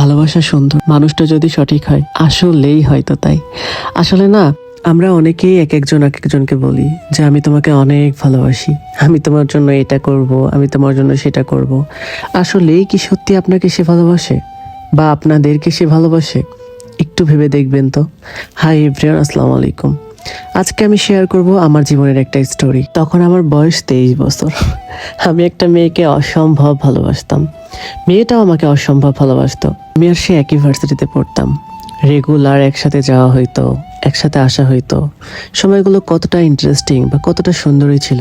ভালোবাসা সুন্দর, মানুষটা যদি সঠিক হয় আসলেই হয়তো তাই। আসলে না, আমরা অনেকেই এক একজনকে বলি যে আমি তোমাকে অনেক ভালোবাসি, আমি তোমার জন্য এটা করব, আমি তোমার জন্য সেটা করব। আসলেই কি সত্যি আপনাকে সে ভালোবাসে বা আপনাদেরকে সে ভালোবাসে? একটু ভেবে দেখবেন তো। হাই এভরিওয়ান, আসসালামু আলাইকুম। আজকে আমি শেয়ার করব আমার জীবনের একটা স্টোরি। তখন আমার বয়স 23 বছর। আমি একটা মেয়েকে অসম্ভব ভালোবাসতাম, মেয়েটাও আমাকে অসম্ভব ভালোবাসতো। আমি আর সে একই ভার্সিটিতে পড়তাম, রেগুলার একসাথে যাওয়া হইতো, একসাথে আসা হইতো। সময়গুলো কতটা ইন্টারেস্টিং বা কতটা সুন্দরই ছিল।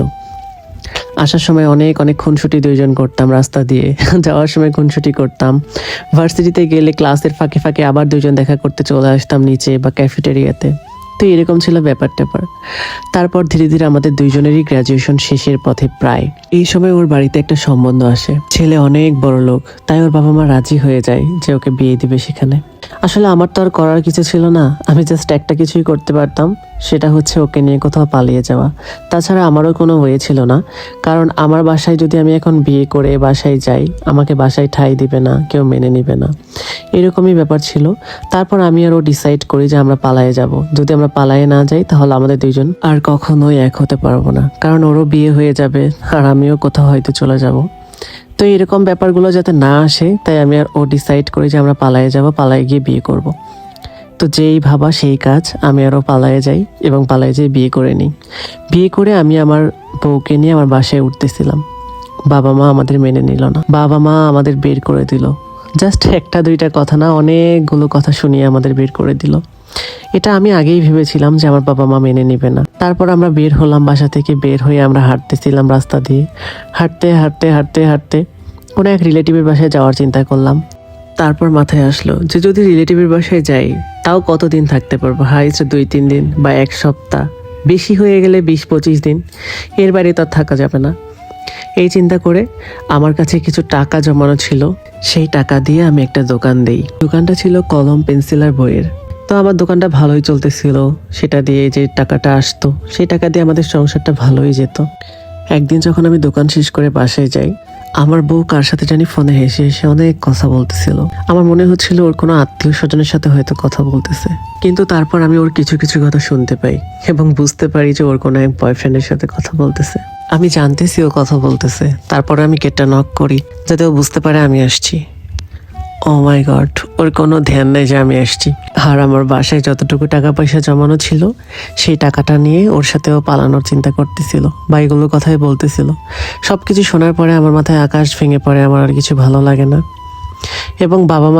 আসার সময় অনেক অনেক খুনসুটি দুইজন করতাম রাস্তা দিয়ে, যাওয়ার সময় খুনসুটি করতাম। ভার্সিটিতে গেলে ক্লাসের ফাঁকে ফাঁকে আবার দুইজন দেখা করতে চলে আসতাম নিচে বা ক্যাফেটেরিয়াতে। তো এরকম ছিল ব্যাপার ট্যাপার। তারপর ধীরে ধীরে আমাদের দুইজনেরই গ্র্যাজুয়েশন শেষের পথে প্রায়। এই সময় ওর বাড়িতে একটা সম্বন্ধ আসে, ছেলে অনেক বড় লোক, তাই ওর বাবা মা রাজি হয়ে যায় যে ওকে বিয়ে দিবে সেখানে। আসলে আমার তো আর করার কিছু ছিল না, আমি জাস্ট একটা কিছুই করতে পারতাম, সেটা হচ্ছে ওকে নিয়ে কোথাও পালিয়ে যাওয়া। তাছাড়া আমারও কোনো ওয়ে ছিল না, কারণ আমার বাসায় যদি আমি এখন বিয়ে করে বাসায় যাই, আমাকে বাসায় ঠাঁই দিবে না, কেউ মেনে নিবে না, এরকমই ব্যাপার ছিল। তারপর আমি আর ও ডিসাইড করি যে আমরা পালায়ে যাব। যদি আমরা পালায়ে না যাই তাহলে আমাদের দুইজন আর কখনোই এক হতে পারবো না, কারণ ওরও বিয়ে হয়ে যাবে আর আমিও কোথাও হয়তো চলে যাব। তো এরকম ব্যাপারগুলো যাতে না আসে, তাই আমি আর ও ডিসাইড করি যে আমরা পালায়ে যাব, পালায়ে গিয়ে বিয়ে করব। তো যেই ভাবা সেই কাজ, আমি আরও পালায়ে যাই এবং পালায়ে যেয়ে বিয়ে করে নিই। বিয়ে করে আমি আমার বউকে নিয়ে আমার বাসায় উঠতেছিলাম। বাবা মা আমাদের মেনে নিল না, বাবা মা আমাদের বের করে দিল। জাস্ট একটা দুইটা কথা না, অনেকগুলো কথা শুনিয়ে আমাদের বের করে দিল। এটা আমি আগেই ভেবেছিলাম যে আমার বাবা মা মেনে নেবে না। তারপর আমরা বের হলাম, বাসা থেকে বের হয়ে আমরা হাঁটতেছিলাম রাস্তা দিয়ে। হাঁটতে হাঁটতে হাঁটতে হাঁটতে কোনো এক রিলেটিভের বাসায় যাওয়ার চিন্তা করলাম। তারপর মাথায় আসলো যে যদি রিলেটিভের বাসায় যাই তাও কতদিন থাকতে পারবো, হাইস্ট 2-3 দিন বা এক সপ্তাহ, বেশি হয়ে গেলে 20-25 দিন, এর বাইরে তো আর থাকা যাবে না। এই চিন্তা করে আমার কাছে কিছু টাকা জমানো ছিল, সেই টাকা দিয়ে আমি একটা দোকান দেই। দোকানটা ছিল কলম, পেন্সিল আর বইয়ের। তো আমার দোকানটা ভালোই চলতেছিল, সেটা দিয়ে যে টাকাটা আসতো সেই টাকা দিয়ে আমাদের সংসারটা ভালোই যেত। একদিন যখন আমি দোকান শেষ করে বাসায় যাই, আমার বউ কার সাথে জানি ফোনে হেসে হেসে অনেক কথা বলতেছিল। আমার মনে হচ্ছিল ওর কোনো আত্মীয় স্বজনের সাথে হয়তো কথা বলতেছে। কিন্তু তারপর আমি ওর কিছু কিছু কথা শুনতে পাই এবং বুঝতে পারি যে ওর কোনো এক বয়ফ্রেন্ডের সাথে কথা বলতেছে। আমি জানতেছি ও কথা বলতেছে, তারপরে আমি গেটটা নক করি যাতে ও বুঝতে পারে আমি আসছি। ও মাই গড, ওর কোনো ধ্যান নেই যে আমি আসছি। আর আমার বাসায় যতটুকু টাকা পয়সা জমানো ছিল সেই টাকাটা নিয়ে ওর সাথেও পালানোর চিন্তা করতেছিল বা এগুলোর কথাই বলতেছিল। সবকিছু শোনার পরে আমার মাথায় আকাশ ভেঙে পড়ে, আমার আর কিছু ভালো লাগে না। এবং বাবা মা